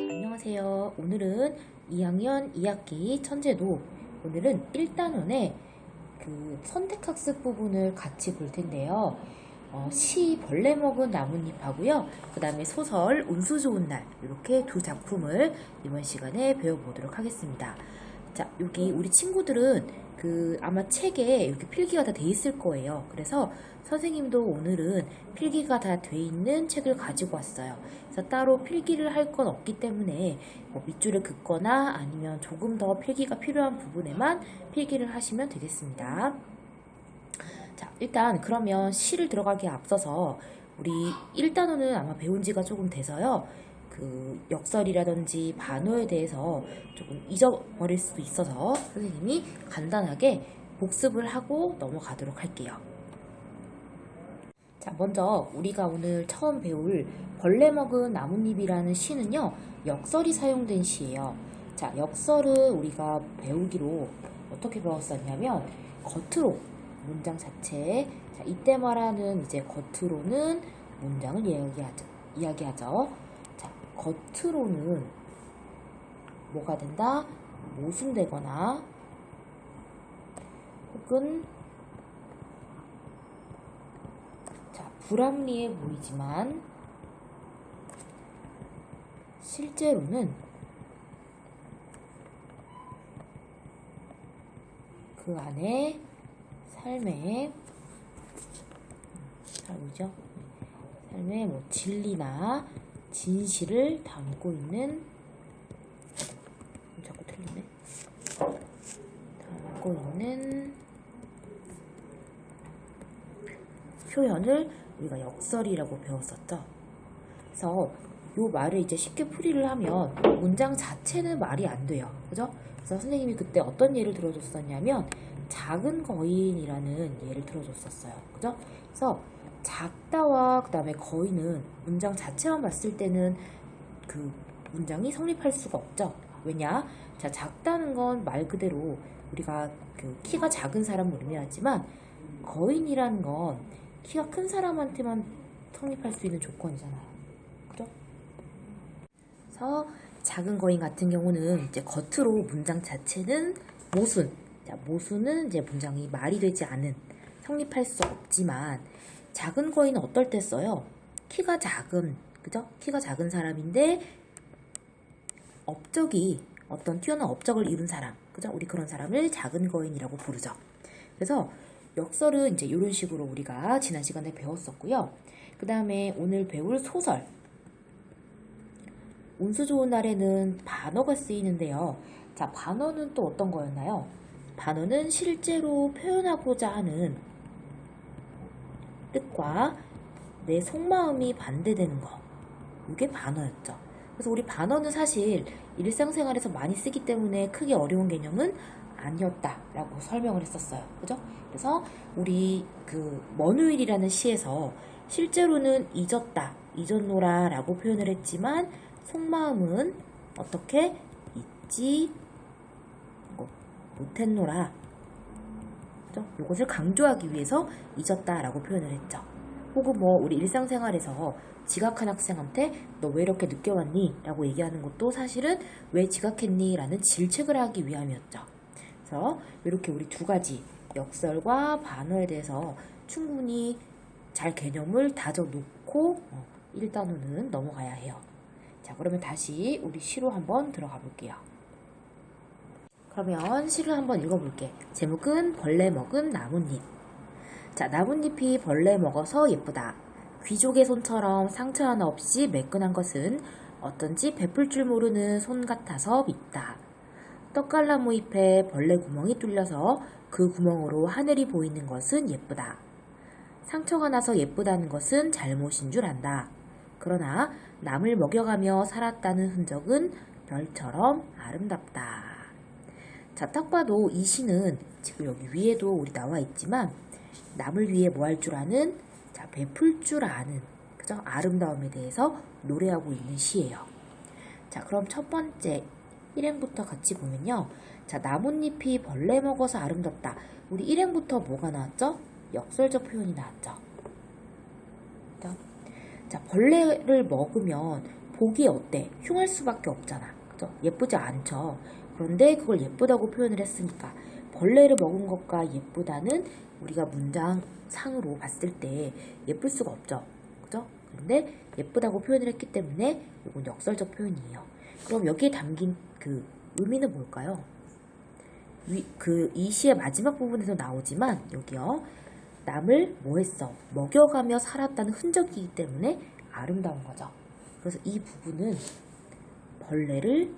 안녕하세요. 오늘은 2학년 2학기 천재도 오늘은 1단원의 그 선택학습 부분을 같이 볼 텐데요. 시 벌레 먹은 나뭇잎하고요. 그 다음에 소설 운수 좋은 날, 이렇게 두 작품을 이번 시간에 배워보도록 하겠습니다. 자, 여기 우리 친구들은 아마 책에 이렇게 필기가 다 돼 있을 거예요. 그래서 선생님도 오늘은 필기가 다 돼 있는 책을 가지고 왔어요. 그래서 따로 필기를 할 건 없기 때문에 밑줄을 긋거나 아니면 조금 더 필기가 필요한 부분에만 필기를 하시면 되겠습니다. 자, 일단 그러면 시를 들어가기에 앞서서 우리 1단원은 아마 배운 지가 조금 돼서요. 역설이라든지 반어에 대해서 조금 잊어버릴 수도 있어서 선생님이 간단하게 복습을 하고 넘어가도록 할게요. 자, 먼저 우리가 오늘 처음 배울 벌레 먹은 나뭇잎이라는 시는요, 역설이 사용된 시예요. 자, 역설은 우리가 배우기로 어떻게 배웠었냐면 겉으로 문장 자체, 자, 이때 말하는 이제 겉으로는 문장을 이야기하죠. 자, 겉으로는 뭐가 된다? 모순되거나 혹은 불합리해 보이지만 실제로는 그 안에 삶의 진리나 진실을 담고 있는 표현을 우리가 역설이라고 배웠었죠. 그래서 이 말을 이제 쉽게 풀이를 하면 문장 자체는 말이 안 돼요. 그죠? 그래서 선생님이 그때 어떤 예를 들어줬었냐면 작은 거인이라는 예를 들어줬었어요. 그죠? 그래서 작다와 그 다음에 거인은 문장 자체만 봤을 때는 그 문장이 성립할 수가 없죠. 왜냐? 자, 작다는 건 말 그대로 우리가 키가 작은 사람을 의미하지만 거인이라는 건 키가 큰 사람한테만 성립할 수 있는 조건이잖아요. 그죠? 그래서 작은 거인 같은 경우는 이제 겉으로 문장 자체는 모순. 자, 모순은 이제 문장이 말이 되지 않은, 성립할 수 없지만 작은 거인은 어떨 때 써요? 키가 작은, 그죠? 키가 작은 사람인데 어떤 뛰어난 업적을 이룬 사람, 그죠? 우리 그런 사람을 작은 거인이라고 부르죠. 그래서 역설은 이제 이런 식으로 우리가 지난 시간에 배웠었고요. 그 다음에 오늘 배울 소설 운수 좋은 날에는 반어가 쓰이는데요. 자, 반어는 또 어떤 거였나요? 반어는 실제로 표현하고자 하는 뜻과 내 속마음이 반대되는 거, 이게 반어였죠. 그래서 우리 반어는 사실 일상생활에서 많이 쓰기 때문에 크게 어려운 개념은 아니었다라고 설명을 했었어요. 그죠? 그래서 우리 먼우일이라는 시에서 실제로는 잊었노라 라고 표현을 했지만 속마음은 어떻게 잊지 못했노라. 그죠? 이것을 강조하기 위해서 잊었다라고 표현을 했죠. 혹은 우리 일상생활에서 지각한 학생한테 너 왜 이렇게 늦게 왔니? 라고 얘기하는 것도 사실은 왜 지각했니? 라는 질책을 하기 위함이었죠. 그래서 이렇게 우리 두 가지 역설과 반어에 대해서 충분히 잘 개념을 다져놓고 1단원은 넘어가야 해요. 자, 그러면 다시 우리 시로 한번 들어가 볼게요. 그러면 시를 한번 읽어볼게. 제목은 벌레 먹은 나뭇잎. 자, 나뭇잎이 벌레 먹어서 예쁘다. 귀족의 손처럼 상처 하나 없이 매끈한 것은 어떤지 베풀 줄 모르는 손 같아서 밉다. 떡갈나무 잎에 벌레 구멍이 뚫려서 그 구멍으로 하늘이 보이는 것은 예쁘다. 상처가 나서 예쁘다는 것은 잘못인 줄 안다. 그러나 남을 먹여가며 살았다는 흔적은 별처럼 아름답다. 자, 딱 봐도 이 시는 지금 여기 위에도 우리 나와 있지만 남을 위해 뭐 할 줄 아는, 자, 베풀 줄 아는, 그죠? 아름다움에 대해서 노래하고 있는 시예요. 자, 그럼 첫 번째 1행부터 같이 보면요. 자, 나뭇잎이 벌레 먹어서 아름답다. 우리 일행부터 뭐가 나왔죠? 역설적 표현이 나왔죠. 자, 벌레를 먹으면 보기 어때? 흉할 수밖에 없잖아. 그죠? 예쁘지 않죠? 그런데 그걸 예쁘다고 표현을 했으니까 벌레를 먹은 것과 예쁘다는 우리가 문장상으로 봤을 때 예쁠 수가 없죠. 그죠? 그런데 예쁘다고 표현을 했기 때문에 이건 역설적 표현이에요. 그럼 여기에 담긴 그 의미는 뭘까요? 이 시의 마지막 부분에서 나오지만 여기요. 남을 뭐 했어? 먹여가며 살았다는 흔적이기 때문에 아름다운 거죠. 그래서 이 부분은 벌레를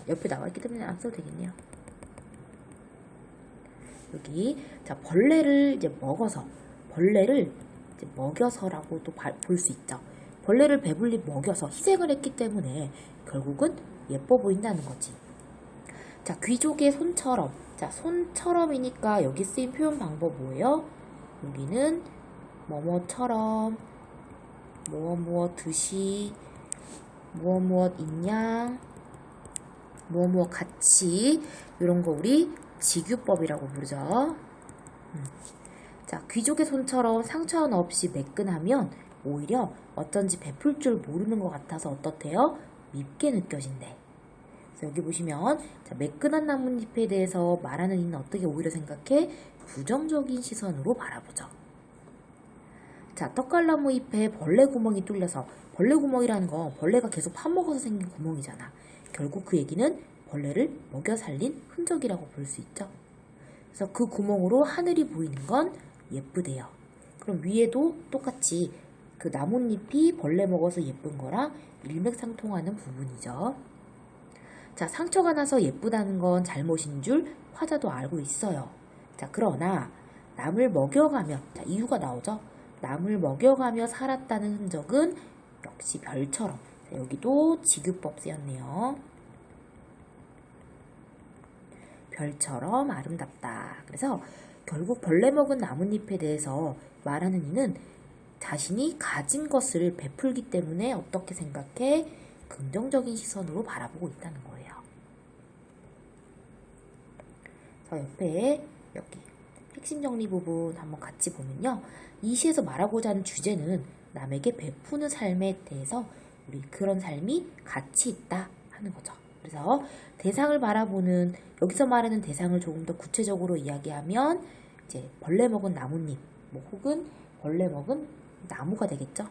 옆에 나와 있기 때문에 안 써도 되겠네요. 여기 자 벌레를 이제 먹어서 벌레를 이제 먹여서라고 또 볼 수 있죠. 벌레를 배불리 먹여서 희생을 했기 때문에 결국은 예뻐 보인다는 거지. 자 귀족의 손처럼 자 손처럼이니까 여기 쓰인 표현 방법 뭐예요? 여기는 뭐뭐처럼 무엇 듯이 무엇 있냐 무엇 같이 이런 거 우리 직유법이라고 부르죠. 자 귀족의 손처럼 상처 하나 없이 매끈하면 오히려 어쩐지 베풀 줄 모르는 것 같아서 어떻대요? 밉게 느껴진대. 그래서 여기 보시면 자, 매끈한 나뭇잎에 대해서 말하는 이는 어떻게 오히려 생각해? 부정적인 시선으로 바라보죠. 자 떡갈나무 잎에 벌레 구멍이 뚫려서 벌레 구멍이라는 건 벌레가 계속 파먹어서 생긴 구멍이잖아. 결국 그 얘기는 벌레를 먹여 살린 흔적이라고 볼 수 있죠. 그래서 그 구멍으로 하늘이 보이는 건 예쁘대요. 그럼 위에도 똑같이 그 나뭇잎이 벌레 먹어서 예쁜 거랑 일맥상통하는 부분이죠. 자, 상처가 나서 예쁘다는 건 잘못인 줄 화자도 알고 있어요. 자, 그러나 남을 먹여가며 자, 이유가 나오죠. 남을 먹여가며 살았다는 흔적은 역시 별처럼 자, 여기도 직유법 쓰였네요. 별처럼 아름답다. 그래서 결국 벌레 먹은 나뭇잎에 대해서 말하는 이는 자신이 가진 것을 베풀기 때문에 어떻게 생각해? 긍정적인 시선으로 바라보고 있다는 거예요. 그래서 옆에 여기 핵심 정리 부분 한번 같이 보면요. 이 시에서 말하고자 하는 주제는 남에게 베푸는 삶에 대해서 우리 그런 삶이 가치 있다 하는 거죠. 그래서 대상을 바라보는 여기서 말하는 대상을 조금 더 구체적으로 이야기하면 이제 벌레 먹은 나뭇잎 뭐 혹은 벌레 먹은 나무가 되겠죠.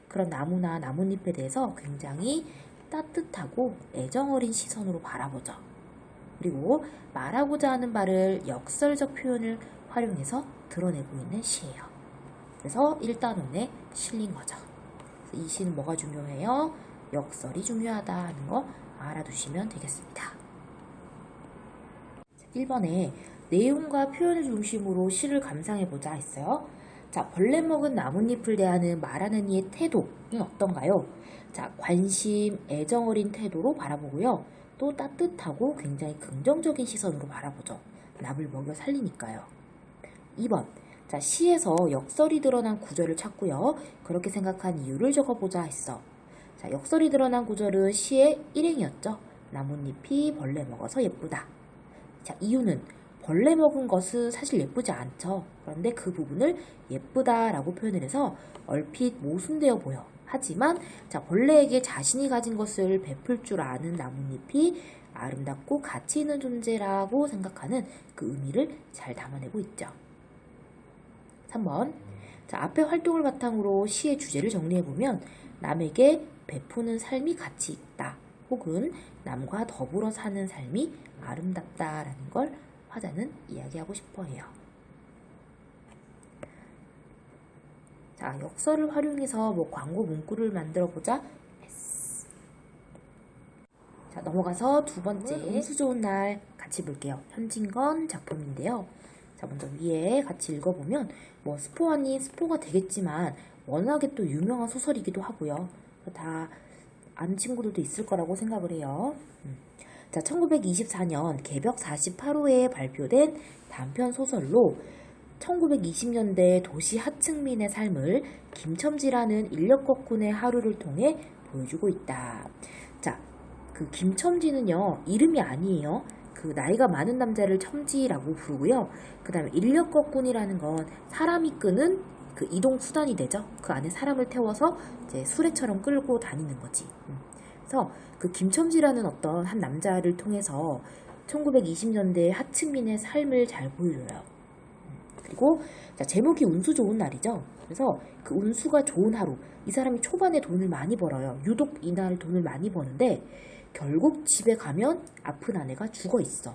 그런 나무나 나뭇잎에 대해서 굉장히 따뜻하고 애정어린 시선으로 바라보죠. 그리고 말하고자 하는 바를 역설적 표현을 활용해서 드러내고 있는 시예요. 그래서 1단원에 실린 거죠. 이 시는 뭐가 중요해요? 역설이 중요하다는 거 알아두시면 되겠습니다. 1번에 내용과 표현을 중심으로 시를 감상해보자 했어요. 자, 벌레 먹은 나뭇잎을 대하는 말하는 이의 태도는 어떤가요? 자, 관심, 애정 어린 태도로 바라보고요. 또 따뜻하고 굉장히 긍정적인 시선으로 바라보죠. 남을 먹여 살리니까요. 2번, 자, 시에서 역설이 드러난 구절을 찾고요. 그렇게 생각한 이유를 적어보자 했어. 자, 역설이 드러난 구절은 시의 일행이었죠. 나뭇잎이 벌레 먹어서 예쁘다. 자, 이유는 벌레 먹은 것은 사실 예쁘지 않죠. 그런데 그 부분을 예쁘다라고 표현을 해서 얼핏 모순되어 보여. 하지만 자, 벌레에게 자신이 가진 것을 베풀 줄 아는 나뭇잎이 아름답고 가치 있는 존재라고 생각하는 그 의미를 잘 담아내고 있죠. 3번. 자, 앞의 활동을 바탕으로 시의 주제를 정리해보면 남에게 베푸는 삶이 가치 있다. 혹은 남과 더불어 사는 삶이 아름답다라는 걸 화자는 이야기하고 싶어 해요. 자, 역설을 활용해서 뭐 광고 문구를 만들어 보자. 자, 넘어가서 두 번째 운수 좋은 날 같이 볼게요. 현진건 작품인데요. 자, 먼저 위에 같이 읽어보면 뭐 스포 아닌 스포가 되겠지만 워낙에 또 유명한 소설이기도 하고요. 다 아는 친구들도 있을 거라고 생각을 해요. 자, 1924년 개벽 48호에 발표된 단편 소설로 1920년대 도시 하층민의 삶을 김첨지라는 인력거꾼의 하루를 통해 보여주고 있다. 자, 그 김첨지는요, 이름이 아니에요. 그 나이가 많은 남자를 첨지라고 부르고요. 그 다음에 인력거꾼이라는 건 사람이 끄는 그 이동 수단이 되죠. 그 안에 사람을 태워서 이제 수레처럼 끌고 다니는 거지. 그래서 그 김첨지라는 어떤 한 남자를 통해서 1920년대 하층민의 삶을 잘 보여줘요. 그리고 자, 제목이 운수 좋은 날이죠. 그래서 그 운수가 좋은 하루, 이 사람이 초반에 돈을 많이 벌어요. 유독 이날 돈을 많이 버는데 결국 집에 가면 아픈 아내가 죽어 있어.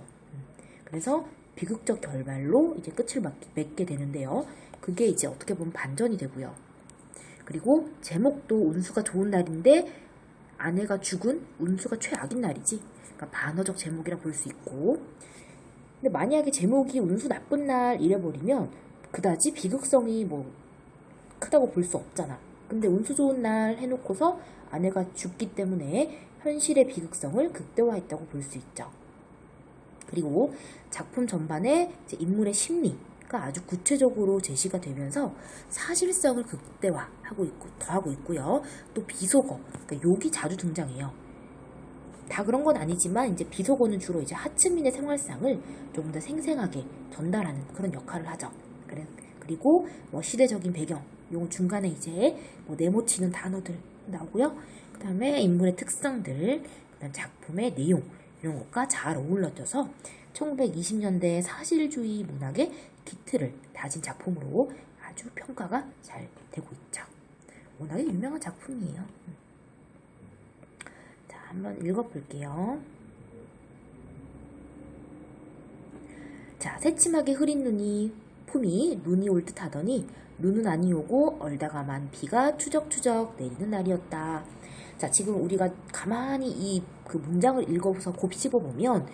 그래서 비극적 결말로 이제 끝을 맺게 되는데요. 그게 이제 어떻게 보면 반전이 되고요. 그리고 제목도 운수가 좋은 날인데 아내가 죽은 운수가 최악인 날이지. 그러니까 반어적 제목이라 볼 수 있고. 근데 만약에 제목이 운수 나쁜 날 이래버리면 그다지 비극성이 뭐 크다고 볼 수 없잖아. 근데 운수 좋은 날 해놓고서 아내가 죽기 때문에 현실의 비극성을 극대화했다고 볼 수 있죠. 그리고 작품 전반에 이제 인물의 심리가 아주 구체적으로 제시가 되면서 사실성을 극대화하고 있고 더하고 있고요. 또 비속어, 그러니까 욕이 자주 등장해요. 다 그런 건 아니지만 이제 비속어는 주로 이제 하층민의 생활상을 조금 더 생생하게 전달하는 그런 역할을 하죠. 그리고 뭐 시대적인 배경, 요 중간에 이제 뭐 네모치는 단어들 나오고요. 그 다음에 인물의 특성들, 그다음 작품의 내용 이런 것과 잘 어울러져서 1920년대 사실주의 문학의 기틀을 다진 작품으로 아주 평가가 잘 되고 있죠. 워낙에 유명한 작품이에요. 자, 한번 읽어볼게요. 자, 새침하게 흐린 눈이 올 듯 하더니 눈은 아니오고 얼다가만 비가 추적추적 내리는 날이었다. 자, 지금 우리가 가만히 이 그 문장을 읽어서 곱씹어보면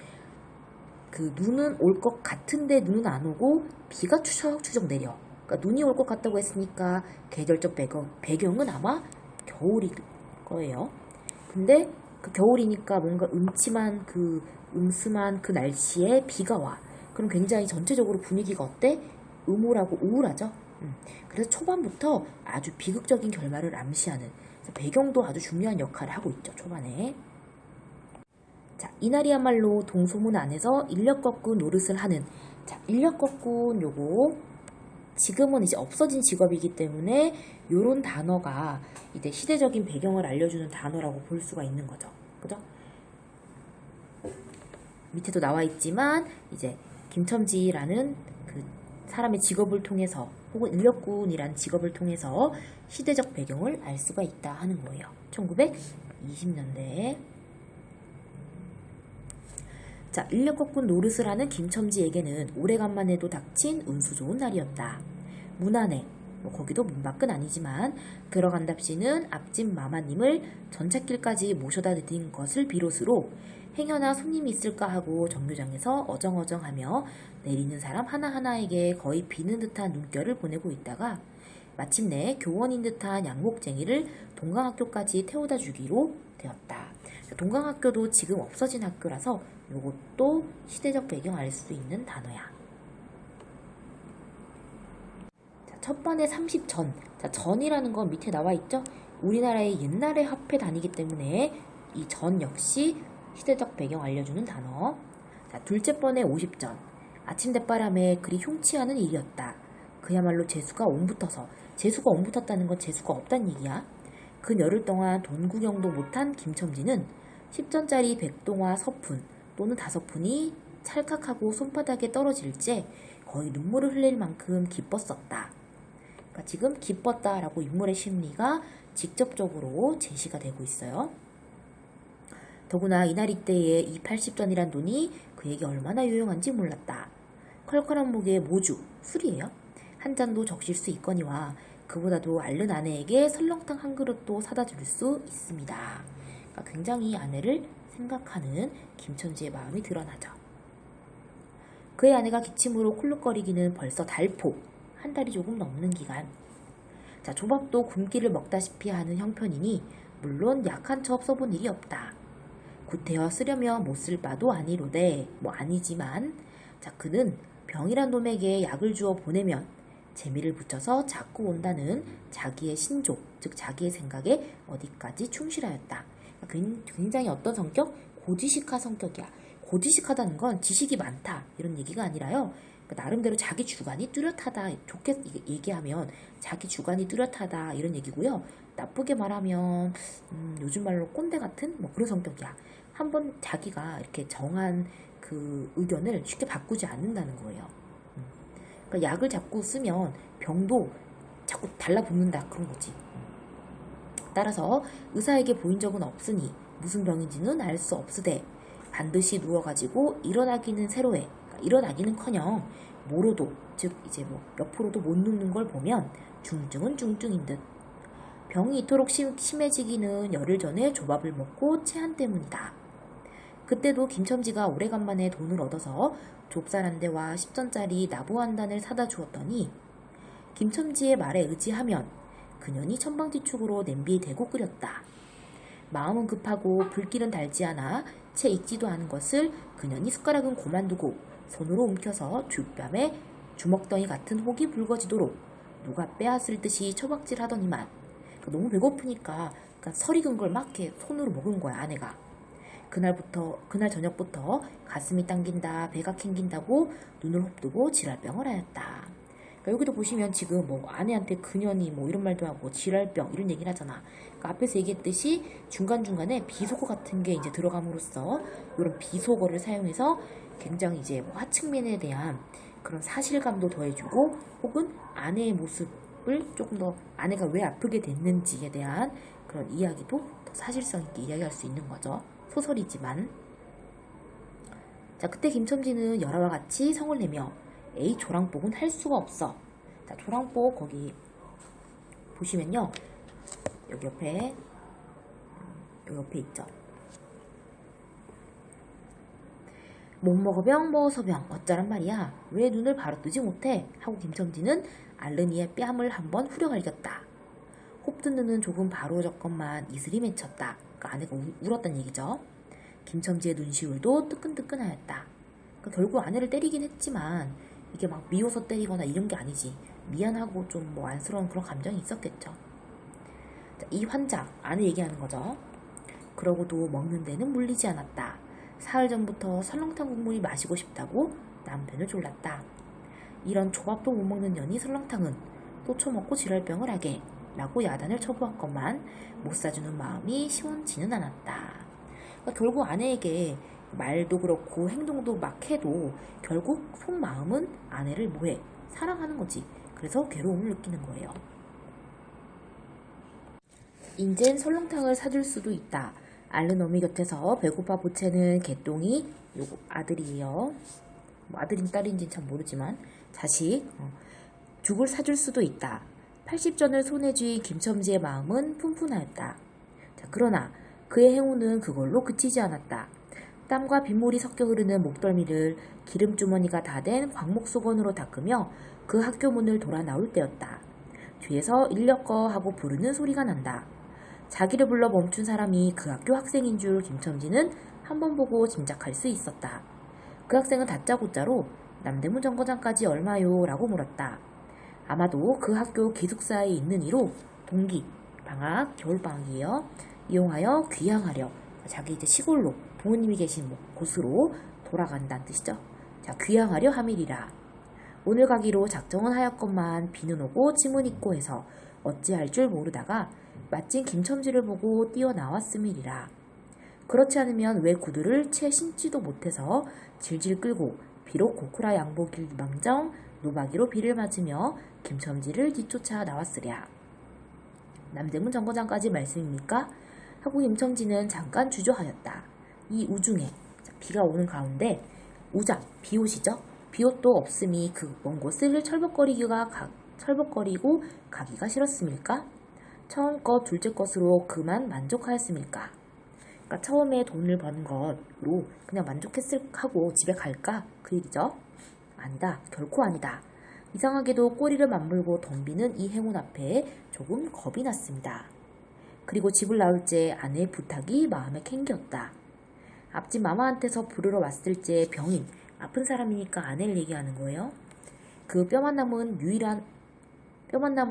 그 눈은 올 것 같은데 눈은 안 오고 비가 추적추적 내려. 그러니까 눈이 올 것 같다고 했으니까 계절적 배경은 아마 겨울일 거예요. 근데 그 겨울이니까 뭔가 음침한 그 음슴한 그 날씨에 비가 와. 그럼 굉장히 전체적으로 분위기가 어때? 음울하고 우울하죠. 그래서 초반부터 아주 비극적인 결말을 암시하는, 그래서 배경도 아주 중요한 역할을 하고 있죠. 초반에. 자, 이날이야말로 동소문 안에서 인력거꾼 노릇을 하는, 자, 인력거꾼 요거 지금은 이제 없어진 직업이기 때문에 요런 단어가 이제 시대적인 배경을 알려주는 단어라고 볼 수가 있는 거죠. 그죠? 밑에도 나와 있지만 이제 김첨지라는 그 사람의 직업을 통해서 혹은 인력군이라는 직업을 통해서 시대적 배경을 알 수가 있다 하는 거예요. 1920년대에. 자, 인력거꾼 노릇을 하는 김첨지에게는 오래간만에도 닥친 운수 좋은 날이었다. 문 안에, 뭐 거기도 문 밖은 아니지만 들어간답시는 앞집 마마님을 전찻길까지 모셔다 드린 것을 비롯으로 행여나 손님이 있을까 하고 정류장에서 어정어정하며 내리는 사람 하나하나에게 거의 비는 듯한 눈결을 보내고 있다가 마침내 교원인 듯한 양목쟁이를 동강학교까지 태워다 주기로 되었다. 동강학교도 지금 없어진 학교라서 이것도 시대적 배경 알 수 있는 단어야. 자, 첫 번에 30전. 자, 전이라는 건 밑에 나와 있죠? 우리나라의 옛날의 화폐 단위이기 때문에 이 전 역시 시대적 배경 알려주는 단어. 자, 둘째 번에 50전. 아침 대바람에 그리 흉치 않은 일이었다. 그야말로 재수가 옴붙어서, 재수가 옴붙었다는 건 재수가 없다는 얘기야. 그 열흘 동안 돈 구경도 못한 김첨지는 10전짜리 백동화 서푼 또는 5푼이 찰칵하고 손바닥에 떨어질째 거의 눈물을 흘릴 만큼 기뻤었다. 그러니까 지금 기뻤다라고 인물의 심리가 직접적으로 제시가 되고 있어요. 더구나 이날 이때에 이 80전이란 돈이 그에게 얼마나 유용한지 몰랐다. 컬컬한 목에 모주, 술이에요. 한 잔도 적실 수 있거니와 그보다도 앓는 아내에게 설렁탕 한 그릇도 사다 줄 수 있습니다. 그러니까 굉장히 아내를 생각하는 김첨지의 마음이 드러나죠. 그의 아내가 기침으로 콜록거리기는 벌써 달포, 한 달이 조금 넘는 기간. 자, 조밥도 굶기를 먹다시피 하는 형편이니 물론 약한 첩 써본 일이 없다. 구태여 쓰려며 못 쓸 바도 아니로되 뭐 아니지만, 자, 그는 병이란 놈에게 약을 주어 보내면 재미를 붙여서 자꾸 온다는 자기의 신조, 즉 자기의 생각에 어디까지 충실하였다. 굉장히 어떤 성격? 고지식한 성격이야. 고지식하다는 건 지식이 많다 이런 얘기가 아니라요. 그러니까 나름대로 자기 주관이 뚜렷하다. 좋게 얘기하면 자기 주관이 뚜렷하다 이런 얘기고요. 나쁘게 말하면 요즘 말로 꼰대 같은 뭐 그런 성격이야. 한번 자기가 이렇게 정한 그 의견을 쉽게 바꾸지 않는다는 거예요. 그러니까 약을 자꾸 쓰면 병도 자꾸 달라붙는다 그런 거지. 따라서 의사에게 보인 적은 없으니 무슨 병인지는 알 수 없으되 반드시 누워가지고 일어나기는 새로해. 그러니까 일어나기는커녕 모로도 즉 이제 뭐 옆으로도 못 눕는 걸 보면 중증은 중증인 듯. 병이 이토록 심해지기는 열흘 전에 조밥을 먹고 체한 때문이다. 그때도 김첨지가 오래간만에 돈을 얻어서 좁쌀 한 대와 10전짜리 나부 한 단을 사다 주었더니 김첨지의 말에 의지하면 그년이 천방지축으로 냄비에 대고 끓였다. 마음은 급하고 불길은 달지 않아 채 익지도 않은 것을 그년이 숟가락은 고만두고 손으로 움켜서 주뺨에 주먹덩이 같은 혹이 붉어지도록 누가 빼앗을 듯이 처박질 하더니만 너무 배고프니까 설 익은 걸 막 이렇게 손으로 먹은 거야 아내가. 그날 저녁부터 가슴이 당긴다 배가 캥긴다고 눈을 홉두고 지랄병을 하였다. 그러니까 여기도 보시면 지금 뭐 아내한테 그년이 뭐 이런 말도 하고 지랄병 이런 얘기를 하잖아. 그러니까 앞에서 얘기했듯이 중간중간에 비속어 같은 게 이제 들어감으로써 이런 비속어를 사용해서 굉장히 이제 뭐 하층민에 대한 그런 사실감도 더해주고 혹은 아내의 모습을 조금 더 아내가 왜 아프게 됐는지에 대한 그런 이야기도 더 사실성 있게 이야기할 수 있는 거죠. 소설이지만. 자, 그때 김첨지는 열화와 같이 성을 내며 에이 조랑복은 할 수가 없어. 자, 조랑복 거기 보시면요. 여기 옆에 있죠. 못 먹어병 먹어서병 어쩌란 말이야. 왜 눈을 바로 뜨지 못해? 하고 김첨지는 알른이의 뺨을 한번 후려갈겼다. 홉든 눈은 조금 바로졌건만 이슬이 맺혔다. 그러니까 아내가 울었단 얘기죠. 김첨지의 눈시울도 뜨끈뜨끈하였다. 그러니까 결국 아내를 때리긴 했지만 이게 막 미워서 때리거나 이런 게 아니지. 미안하고 좀 뭐 안쓰러운 그런 감정이 있었겠죠. 자, 이 환자 아내 얘기하는 거죠. 그러고도 먹는 데는 물리지 않았다. 사흘 전부터 설렁탕 국물이 마시고 싶다고 남편을 졸랐다. 이런 조밥도 못 먹는 년이 설렁탕은 또 처먹고 지랄병을 하게 라고 야단을 쳐보았건만 못 사주는 마음이 시원치는 않았다. 그러니까 결국 아내에게 말도 그렇고 행동도 막 해도 결국 속마음은 아내를 뭐해? 사랑하는 거지. 그래서 괴로움을 느끼는 거예요. 인젠 설렁탕을 사줄 수도 있다. 앓는 어미 곁에서 배고파 보채는 개똥이 요거 아들이에요. 뭐 아들인 딸인지는 참 모르지만 자식 죽을 사줄 수도 있다. 80전을 손에 쥐인 김첨지의 마음은 푼푼하였다. 자, 그러나 그의 행운은 그걸로 그치지 않았다. 땀과 빗물이 섞여 흐르는 목덜미를 기름주머니가 다 된 광목수건으로 닦으며 그 학교 문을 돌아 나올 때였다. 뒤에서 인력거 하고 부르는 소리가 난다. 자기를 불러 멈춘 사람이 그 학교 학생인 줄 김첨지는 한 번 보고 짐작할 수 있었다. 그 학생은 다짜고짜로 남대문 정거장까지 얼마요? 라고 물었다. 아마도 그 학교 기숙사에 있는 이로 동기, 방학, 겨울방학이에요. 이용하여 귀향하려 자기 이제 시골로 부모님이 계신 곳으로 돌아간다는 뜻이죠. 자, 귀향하려 함이리라. 오늘 가기로 작정은 하였건만 비는 오고 짐은 있고 해서 어찌할 줄 모르다가 마침 김첨지를 보고 뛰어나왔음이리라. 그렇지 않으면 왜 구두를 채 신지도 못해서 질질 끌고 비록 고쿠라 양복일 망정 노박이로 비를 맞으며 김첨지를 뒤쫓아 나왔으랴. 남대문 정거장까지 말씀입니까? 하고 김첨지는 잠깐 주저하였다. 이 우중에 비가 오는 가운데 우장, 비옷이죠. 비옷도 없음이 그 먼 곳을 철벅거리고 가기가 싫었음일까? 처음 것 둘째 것으로 그만 만족하였음일까? 그러니까 처음에 돈을 버는 것으로 그냥 만족했을 하고 집에 갈까? 그 얘기죠. 아니다. 결코 아니다. 이상하게도 꼬리를 맞물고 덤비는 이 행운 앞에 조금 겁이 났습니다. 그리고 집을 나올 때 아내의 부탁이 마음에 캥겼다. 앞집 마마한테서 부르러 왔을 때 병인, 아픈 사람이니까 아내를 얘기하는 거예요. 그 뼈만 남은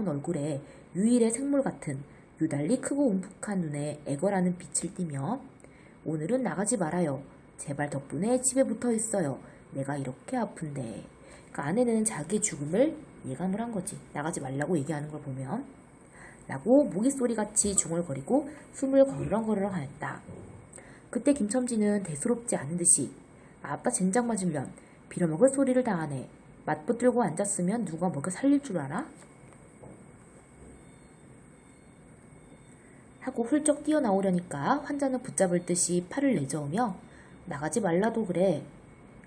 얼굴에 유일의 생물 같은 유달리 크고 움푹한 눈에 애걸하는 빛을 띠며 오늘은 나가지 말아요. 제발 덕분에 집에 붙어 있어요. 내가 이렇게 아픈데. 그러니까 아내는 자기의 죽음을 예감을 한 거지. 나가지 말라고 얘기하는 걸 보면. 라고 모기소리같이 중얼거리고 숨을 거르렁거르렁 하였다. 그때 김첨지는 대수롭지 않은 듯이 아빠 젠장 맞으면 빌어먹을 소리를 다 하네. 맞붙들고 앉았으면 누가 먹여 살릴 줄 알아? 하고 훌쩍 뛰어나오려니까 환자는 붙잡을 듯이 팔을 내저으며 나가지 말라도 그래.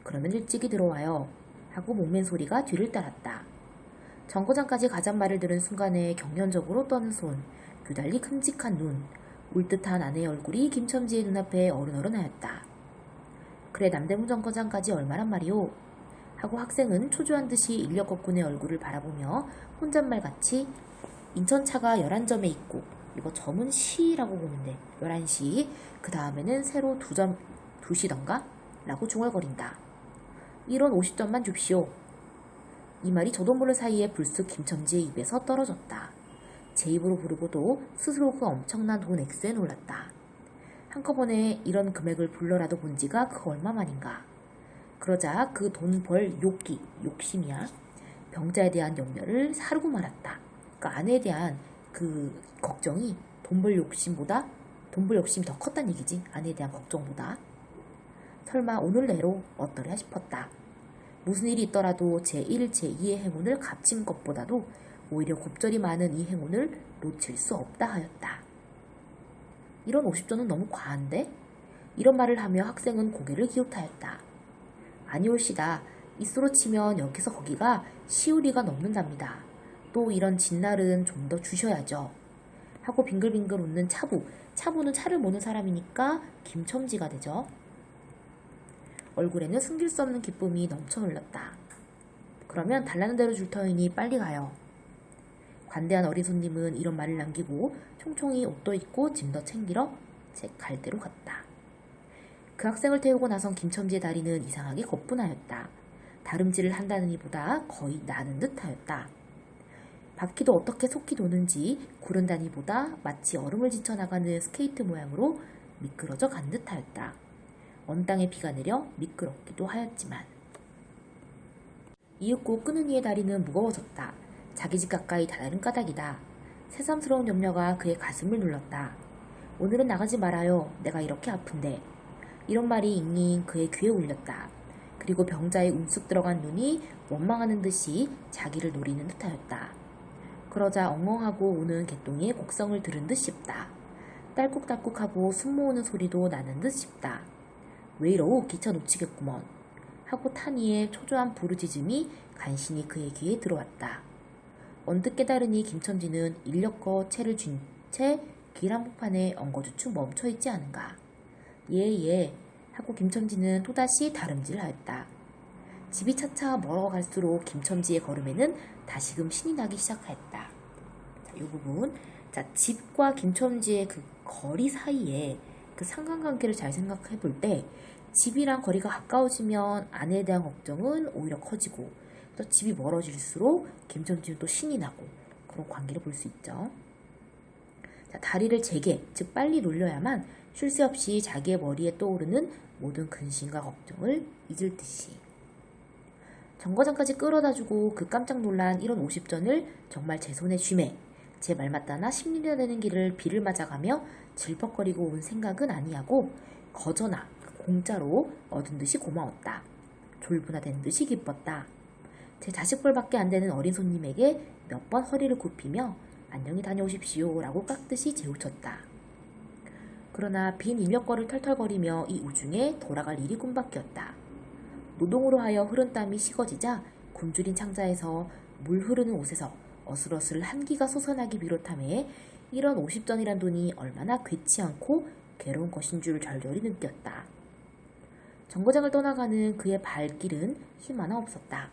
그러면 일찍이 들어와요. 하고 목맨 소리가 뒤를 따랐다. 정거장까지 가잔 말을 들은 순간에 경련적으로 떠는 손, 유달리 큼직한 눈, 울듯한 아내의 얼굴이 김첨지의 눈앞에 어른어른하였다. 그래 남대문 정거장까지 얼마란 말이오? 하고 학생은 초조한 듯이 인력거꾼의 얼굴을 바라보며 혼잣말같이 인천차가 11점에 있고 이거 점은 시라고 보면 돼. 11시. 그 다음에는 새로 2시던가? 라고 중얼거린다. 이런 50점만 줍시오. 이 말이 저도 모를 사이에 불쑥 김첨지의 입에서 떨어졌다. 제 입으로 부르고도 스스로 그 엄청난 돈 액수에 놀랐다. 한꺼번에 이런 금액을 불러라도 본 지가 그 얼마만인가. 그러자 그 돈 벌 욕심이야. 병자에 대한 염려를 사르고 말았다. 그러니까 아내에 대한 그 걱정이 돈 벌 욕심이 더 컸단 얘기지. 아내에 대한 걱정보다. 설마 오늘 내로 어떠랴 싶었다. 무슨 일이 있더라도 제1, 제2의 행운을 값진 것보다도 오히려 곱절이 많은 이 행운을 놓칠 수 없다 하였다. 이런 50조는 너무 과한데? 이런 말을 하며 학생은 고개를 기웃하였다. 아니올시다. 이수로 치면 여기서 거기가 시우리가 넘는답니다. 또 이런 진날은 좀 더 주셔야죠. 하고 빙글빙글 웃는 차부. 차부는 차를 모는 사람이니까 김첨지가 되죠. 얼굴에는 숨길 수 없는 기쁨이 넘쳐 흘렀다. 그러면 달라는 대로 줄 터이니 빨리 가요. 관대한 어린 손님은 이런 말을 남기고 총총히 옷도 입고 짐도 챙기러 제 갈대로 갔다. 그 학생을 태우고 나선 김첨지의 다리는 이상하게 거뿐하였다. 다름질을 한다느니 보다 거의 나는 듯하였다. 바퀴도 어떻게 속히 도는지 구른다니 보다 마치 얼음을 지쳐나가는 스케이트 모양으로 미끄러져 간 듯하였다. 언 땅에 비가 내려 미끄럽기도 하였지만 이윽고 끄는 이의 다리는 무거워졌다. 자기 집 가까이 다다른 까닭이다. 새삼스러운 염려가 그의 가슴을 눌렀다. 오늘은 나가지 말아요. 내가 이렇게 아픈데. 이런 말이 잉잉 그의 귀에 울렸다. 그리고 병자의 움쑥 들어간 눈이 원망하는 듯이 자기를 노리는 듯하였다. 그러자 엉엉하고 우는 개똥이의 곡성을 들은 듯 싶다. 딸꾹딸꾹하고 숨 모으는 소리도 나는 듯 싶다. 왜 이러오 기차 놓치겠구먼. 하고 타니의 초조한 부르짖음이 간신히 그의 귀에 들어왔다. 언뜻 깨달으니 김첨지는 인력거 채를 쥔 채 길 한복판에 엉거주춤 멈춰있지 않은가. 예. 하고 김첨지는 또다시 다름질하였다. 집이 차차 멀어갈수록 김첨지의 걸음에는 다시금 신이 나기 시작하였다. 자, 이 부분. 자, 집과 김첨지의 그 거리 사이에 그 상관관계를 잘 생각해 볼 때 집이랑 거리가 가까워지면 아내에 대한 걱정은 오히려 커지고 또 집이 멀어질수록 김첨지는 또 신이 나고 그런 관계를 볼 수 있죠. 자, 다리를 제게, 즉 빨리 놀려야만 쉴 새 없이 자기의 머리에 떠오르는 모든 근심과 걱정을 잊을 듯이. 정거장까지 끌어다주고 그 깜짝 놀란 1원 50전을 정말 제 손에 쥐매 제 말 맞다나 10리나 되는 길을 비를 맞아가며 질퍽거리고 온 생각은 아니하고 거저나 공짜로 얻은 듯이 고마웠다. 졸분하된 듯이 기뻤다. 제 자식벌밖에 안 되는 어린 손님에게 몇 번 허리를 굽히며 안녕히 다녀오십시오 라고 깍듯이 재우쳤다. 그러나 빈 인력거를 털털거리며 이 우중에 돌아갈 일이 꿈밖이었다. 노동으로 하여 흐른 땀이 식어지자 굶주린 창자에서 물 흐르는 옷에서 어슬어슬 한기가 솟아나기 비롯하며 이런 50전이란 돈이 얼마나 괴치 않고 괴로운 것인 줄 절절히 느꼈다. 정거장을 떠나가는 그의 발길은 힘 하나 없었다.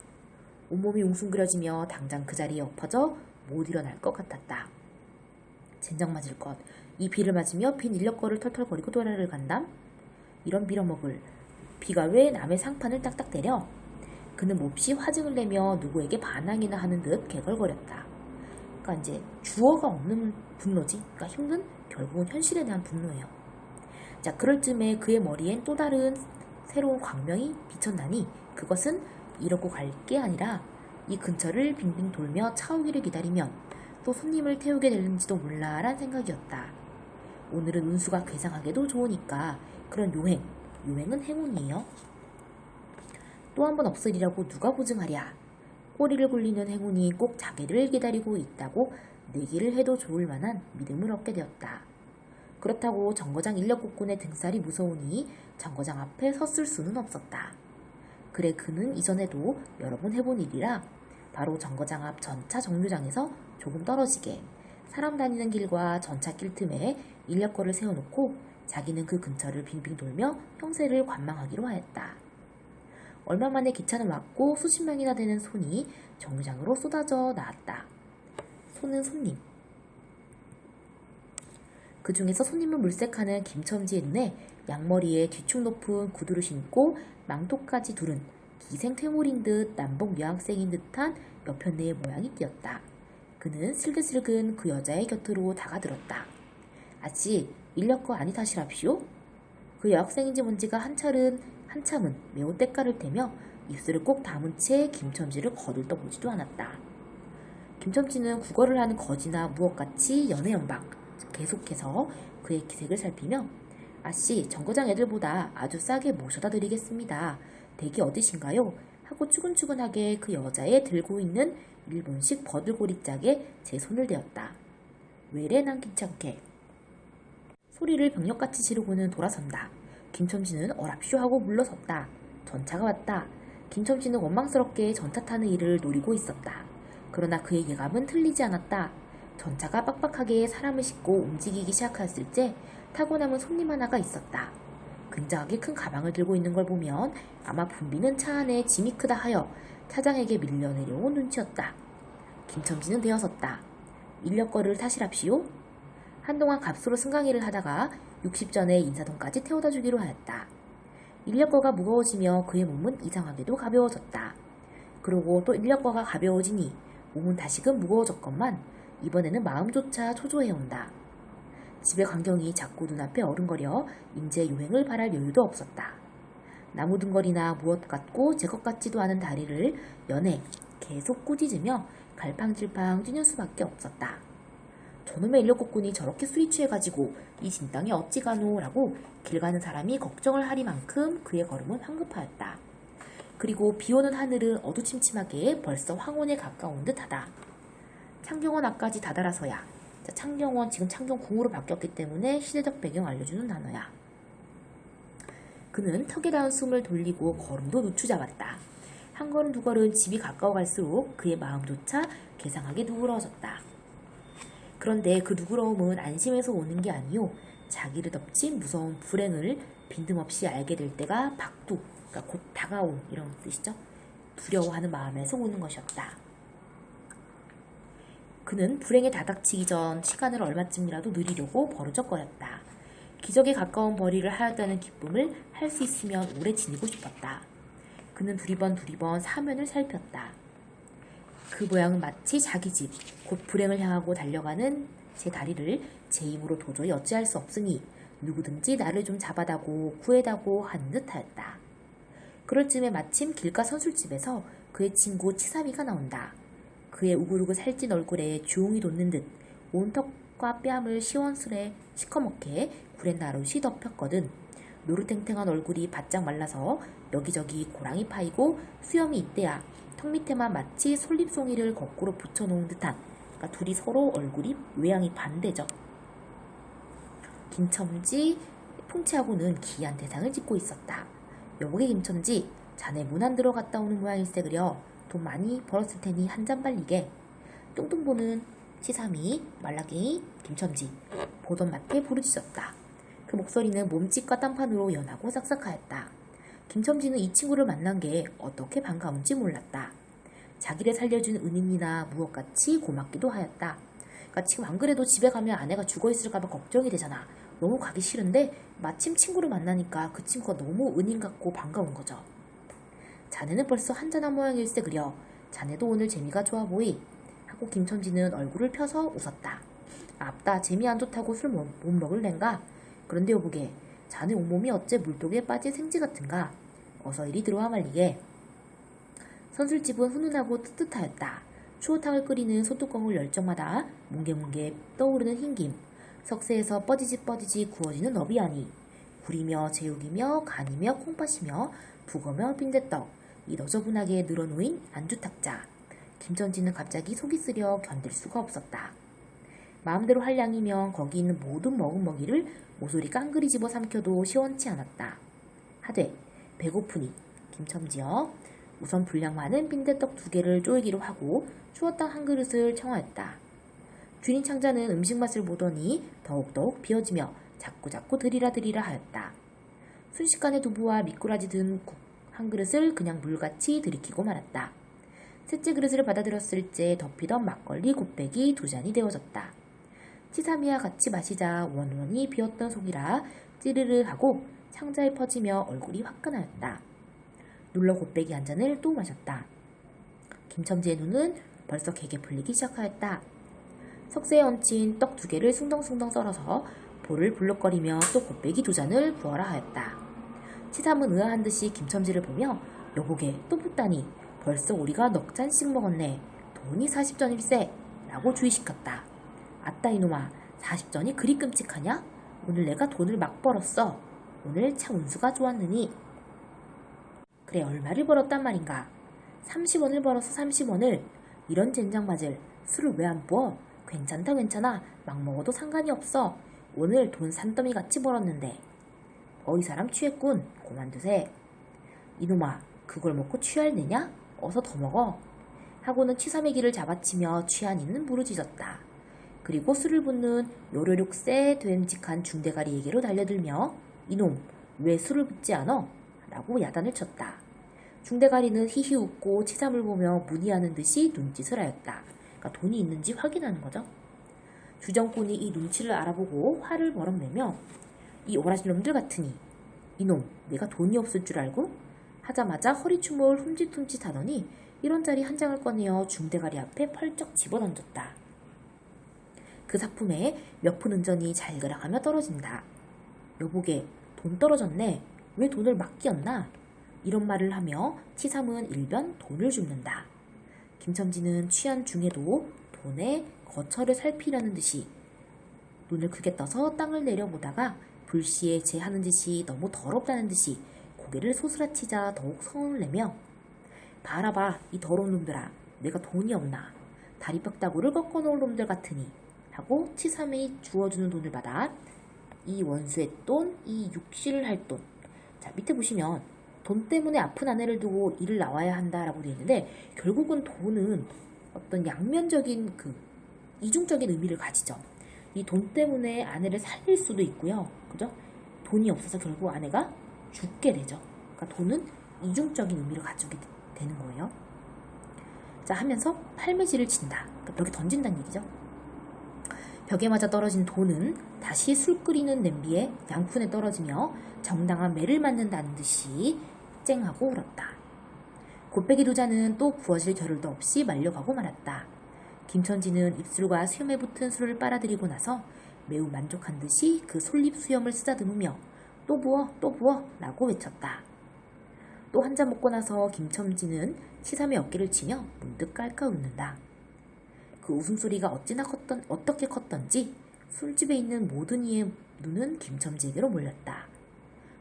온몸이 웅숭그려지며 당장 그 자리에 엎어져 못 일어날 것 같았다. 젠장 맞을 것. 이 비를 맞으며 빈 인력거를 털털거리고 도라를 간담? 이런 빌어먹을. 비가 왜 남의 상판을 딱딱 때려? 그는 몹시 화증을 내며 누구에게 반항이나 하는 듯 개걸거렸다. 그러니까 이제 주어가 없는 분노지. 그러니까 힘든 결국은 현실에 대한 분노예요. 자, 그럴 쯤에 그의 머리엔 또 다른 새로운 광명이 비쳤나니 그것은 이러고 갈 게 아니라 이 근처를 빙빙 돌며 차 오기를 기다리면 또 손님을 태우게 될는지도 몰라 란 생각이었다. 오늘은 운수가 괴상하게도 좋으니까 그런 요행은 행운이에요. 또 한 번 없으리라고 누가 보증하랴. 꼬리를 굴리는 행운이 꼭 자기를 기다리고 있다고 내기를 해도 좋을 만한 믿음을 얻게 되었다. 그렇다고 정거장 인력국군의 등살이 무서우니 정거장 앞에 섰을 수는 없었다. 그래 그는 이전에도 여러 번 해본 일이라 바로 정거장 앞 전차 정류장에서 조금 떨어지게 사람 다니는 길과 전차길 틈에 인력거를 세워놓고 자기는 그 근처를 빙빙 돌며 형세를 관망하기로 하였다. 얼마 만에 기차는 왔고 수십 명이나 되는 손이 정류장으로 쏟아져 나왔다. 손은 손님. 그 중에서 손님을 물색하는 김첨지의 눈에 양머리에 뒤축 높은 구두를 신고 망토까지 두른 기생 퇴물인 듯 남북 여학생인 듯한 여편네의 모양이 띄었다. 그는 슬그슬근 그 여자의 곁으로 다가들었다. 아씨, 인력거 아니 타시랍시오? 그 여학생인지 뭔지가 한참은 매우 때깔을 대며 입술을 꼭 다문 채 김첨지를 거들떠보지도 않았다. 김첨지는 국어를 하는 거지나 무엇같이 연애연방 계속해서 그의 기색을 살피며 아씨, 정거장 애들보다 아주 싸게 모셔다 드리겠습니다. 댁이 어디신가요? 하고 추근추근하게 그 여자의 들고 있는 일본식 버들고리짝에 제 손을 대었다. 왜래 난 귀찮게. 소리를 병력같이 지르고는 돌아선다. 김첨지는 어랍쇼 하고 물러섰다. 전차가 왔다. 김첨지는 원망스럽게 전차 타는 일을 노리고 있었다. 그러나 그의 예감은 틀리지 않았다. 전차가 빡빡하게 사람을 싣고 움직이기 시작했을 때 타고 남은 손님 하나가 있었다. 굉장하게 큰 가방을 들고 있는 걸 보면 아마 분비는 차 안에 짐이 크다 하여 차장에게 밀려 내려온 눈치였다. 김첨지는 되어섰다. 인력거를 타시랍시오? 한동안 값으로 승강일을 하다가 60전에 인사동까지 태워다 주기로 하였다. 인력거가 무거워지며 그의 몸은 이상하게도 가벼워졌다. 그러고 또 인력거가 가벼워지니 몸은 다시금 무거워졌건만 이번에는 마음조차 초조해온다. 집의 광경이 자꾸 눈앞에 어른거려 인제 요행을 바랄 여유도 없었다. 나무 등거리나 무엇 같고 제 것 같지도 않은 다리를 연해 계속 꾸짖으며 갈팡질팡 뛰는 수밖에 없었다. 저놈의 인력거꾼이 저렇게 술이 취해가지고 이 진땅이 어찌 가노라고 길 가는 사람이 걱정을 하리만큼 그의 걸음은 황급하였다. 그리고 비오는 하늘은 어두침침하게 벌써 황혼에 가까운 듯하다. 창경원 앞까지 다다라서야. 창경원 지금 창경궁으로 바뀌었기 때문에 시대적 배경 알려주는 단어야. 그는 턱에 닿은 숨을 돌리고 걸음도 누추잡았다. 한 걸음 두 걸음 집이 가까워갈수록 그의 마음조차 괴상하게 누그러졌다. 그런데 그 누그러움은 안심해서 오는 게 아니요, 자기를 덮친 무서운 불행을 빈틈없이 알게 될 때가 박두, 그러니까 곧 다가온 이런 뜻이죠. 두려워하는 마음에서 오는 것이었다. 그는 불행에 다닥치기 전 시간을 얼마쯤이라도 누리려고 버르적거렸다. 기적에 가까운 벌이를 하였다는 기쁨을 할 수 있으면 오래 지니고 싶었다. 그는 두리번 사면을 살폈다. 그 모양은 마치 자기 집, 곧 불행을 향하고 달려가는 제 다리를 제 힘으로 도저히 어찌할 수 없으니 누구든지 나를 좀 잡아다고 구해다고 하는 듯하였다. 그럴 쯤에 마침 길가 선술집에서 그의 친구 치삼이가 나온다. 그의 우글우글 살찐 얼굴에 주홍이 돋는 듯 온 턱과 뺨을 시원스레 시커멓게 구렛나룻이 덮였거든. 노릇탱탱한 얼굴이 바짝 말라서 여기저기 고랑이 파이고 수염이 있대야 턱 밑에만 마치 솔잎송이를 거꾸로 붙여놓은 듯한, 그러니까 둘이 서로 얼굴이 외양이 반대죠. 김첨지 풍채하고는 기이한 대상을 짓고 있었다. 여보게 김첨지, 자네 문 안 들어갔다 오는 모양일세 그려. 돈 많이 벌었을 테니 한 잔 발리게. 뚱뚱 보는 치삼이, 말라갱이, 김첨지, 보던 맞게 부르짖었다. 그 목소리는 몸짓과 딴판으로 연하고 싹싹하였다. 김첨지는 이 친구를 만난 게 어떻게 반가운지 몰랐다. 자기를 살려준 은인이나 무엇같이 고맙기도 하였다. 그러니까 지금 안 그래도 집에 가면 아내가 죽어있을까봐 걱정이 되잖아. 너무 가기 싫은데 마침 친구를 만나니까 그 친구가 너무 은인 같고 반가운 거죠. 자네는 벌써 한잔한 모양일세 그려. 자네도 오늘 재미가 좋아 보이. 하고 김첨지는 얼굴을 펴서 웃었다. 앞다 재미 안 좋다고 술 못 먹을랜가? 그런데 여보게 자네 온몸이 어째 물독에 빠진 생쥐 같은가? 어서 이리 들어와 말리게. 선술집은 훈훈하고 뜨뜻하였다. 추어탕을 끓이는 소뚜껑을 열 적마다 뭉게뭉게 떠오르는 흰김, 석쇠에서 뻐지지 구워지는 너비아니, 굴이며 제육이며 간이며 콩팥이며 북어며 빈대떡, 이 너저분하게 늘어놓인 안주탁자. 김첨지는 갑자기 속이 쓰려 견딜 수가 없었다. 마음대로 할 양이면 거기 있는 모든 먹은 먹이를 모서리 깡그리 집어 삼켜도 시원치 않았다. 하되 배고프니 김첨지여 우선 분량 많은 빈대떡 2개를 쪼이기로 하고 추어탕 한 그릇을 청하였다. 주인 창자는 음식 맛을 보더니 더욱더욱 비어지며 자꾸자꾸 드리라 하였다. 순식간에 두부와 미꾸라지 든 국 한 그릇을 그냥 물같이 들이키고 말았다. 셋째 그릇을 받아들였을 때 덮이던 막걸리 곱빼기 2잔이 데워졌다. 치사미와 같이 마시자 원원이 비었던 속이라 찌르르 하고 창자에 퍼지며 얼굴이 화끈하였다. 눌러 곱빼기 한 잔을 또 마셨다. 김첨지의 눈은 벌써 개게 풀리기 시작하였다. 석쇠에 얹힌 떡 2개를 숭덩숭덩 썰어서 볼을 불럭거리며 또 곱빼기 2잔을 부어라 하였다. 치삼은 의아한 듯이 김첨지를 보며 여보게 또 붓다니 벌써 우리가 넉 잔씩 먹었네. 돈이 40전일세 라고 주의시켰다. 아따 이놈아 40전이 그리 끔찍하냐? 오늘 내가 돈을 막 벌었어. 오늘 참 운수가 좋았느니. 그래 얼마를 벌었단 말인가? 30원을 벌어서 30원을. 이런 젠장 맞을 술을 왜 안 부어? 괜찮아 막 먹어도 상관이 없어. 오늘 돈 산더미 같이 벌었는데. 이 사람 취했군. 고만두세. 이놈아 그걸 먹고 취할느냐? 어서 더 먹어. 하고는 취삼의 길을 잡아치며 취한 이는 부르짖었다. 그리고 술을 붓는 요료력세 되음직한 중대가리에게로 달려들며 이놈 왜 술을 붓지 않어? 라고 야단을 쳤다. 중대가리는 히히 웃고 치삼을 보며 문의하는 듯이 눈짓을 하였다. 그러니까 돈이 있는지 확인하는 거죠. 주정꾼이 이 눈치를 알아보고 화를 버럭내며 이 오라질 놈들 같으니 이놈 내가 돈이 없을 줄 알고? 하자마자 허리춤을 훔칫훔칫 하더니 1원짜리 한 장을 꺼내어 중대가리 앞에 펄쩍 집어던졌다. 그 사품에 몇 푼 은전이 잘그락하며 떨어진다. 여보게 돈 떨어졌네. 왜 돈을 막 끼었나? 이런 말을 하며 치삼은 일변 돈을 줍는다. 김첨지는 취한 중에도 돈에 거처를 살피려는 듯이 눈을 크게 떠서 땅을 내려보다가 불시에 제 하는 짓이 너무 더럽다는 듯이 고개를 소스라치자 더욱 성을 내며 봐라봐 이 더러운 놈들아 내가 돈이 없나 다리뼈따구를 꺾어놓을 놈들 같으니 하고 치삼이 주어주는 돈을 받아 이 원수의 돈, 이 육실을 할 돈. 자 밑에 보시면 돈 때문에 아픈 아내를 두고 일을 나와야 한다라고 되어 있는데 결국은 돈은 어떤 양면적인 이중적인 의미를 가지죠. 이 돈 때문에 아내를 살릴 수도 있고요. 그죠? 돈이 없어서 결국 아내가 죽게 되죠. 그러니까 돈은 이중적인 의미를 가지게 되는 거예요. 자 하면서 팔매질을 친다. 그러니까 벽에 던진다는 얘기죠. 벽에 맞아 떨어진 돈은 다시 술 끓이는 냄비에 양푼에 떨어지며 정당한 매를 맞는다는 듯이 쨍하고 울었다. 곱빼기 2잔은 또 부어질 겨를도 없이 말려가고 말았다. 김첨지는 입술과 수염에 붙은 술을 빨아들이고 나서 매우 만족한 듯이 그 솔잎 수염을 쓰다듬으며 또 부어 라고 외쳤다. 또 한 잔 먹고 나서 김첨지는 치삼의 어깨를 치며 문득 깔깔 웃는다. 그 웃음소리가 어떻게 컸던지 술집에 있는 모든 이의 눈은 김첨지에게로 몰렸다.